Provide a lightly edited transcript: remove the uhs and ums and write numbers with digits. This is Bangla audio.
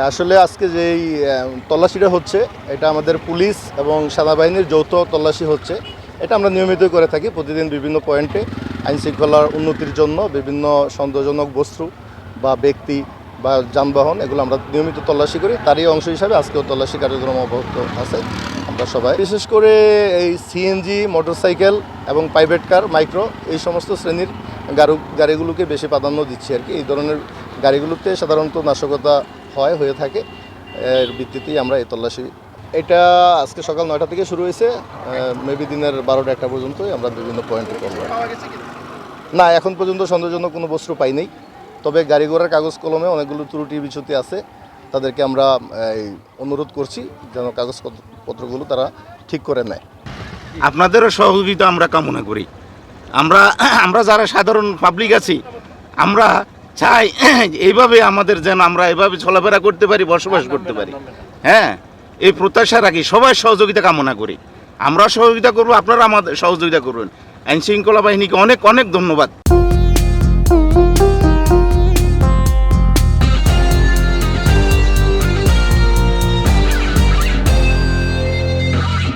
আসলে আজকে যে এই তল্লাশিটা হচ্ছে এটা আমাদের পুলিশ এবং সেনাবাহিনীর যৌথ তল্লাশি হচ্ছে। এটা আমরা নিয়মিতই করে থাকি, প্রতিদিন বিভিন্ন পয়েন্টে আইন শৃঙ্খলার উন্নতির জন্য বিভিন্ন সন্দেহজনক বস্তু বা ব্যক্তি বা যানবাহন এগুলো আমরা নিয়মিত তল্লাশি করি। তারই অংশ হিসাবে আজকেও তল্লাশি কার্যক্রম অব্যাহত আছে। আমরা সবাই বিশেষ করে এই সিএনজি, মোটরসাইকেল এবং প্রাইভেট কার, মাইক্রো এই সমস্ত শ্রেণীর গাড়িগুলোকে বেশি প্রাধান্য দিচ্ছি আর কি। এই ধরনের গাড়িগুলোতে সাধারণত নাশকতা হয়ে থাকে, এর ভিত্তিতেই আমরা এই তল্লাশি। এটা আজকে সকাল 9টা থেকে শুরু হয়েছে, মেবি দিনের 12টা-1টা পর্যন্তই আমরা বিভিন্ন পয়েন্টে করব। না, এখন পর্যন্ত সন্দেহজনক কোনো বস্তু পাই নাই, তবে গাড়ি ঘোড়ার কাগজ কলমে অনেকগুলো ত্রুটি বিচ্যুতি আছে। তাদেরকে আমরা অনুরোধ করছি যেন কাগজপত্রগুলো তারা ঠিক করে নেয়। আপনাদেরও সহযোগিতা আমরা কামনা করি। আমরা যারা সাধারণ পাবলিক আছি, আমরা চাই এইভাবে আমাদের যেন আমরা এভাবে চলাফেরা করতে পারি, বসবাস করতে পারি। হ্যাঁ, এই প্রত্যাশা রাখি, সবাই সহযোগিতা কামনা করি। আমরা সহযোগিতা করব, আপনারা আমাদের সহযোগিতা করবেন। আইন শৃঙ্খলা বাহিনীকে অনেক অনেক ধন্যবাদ।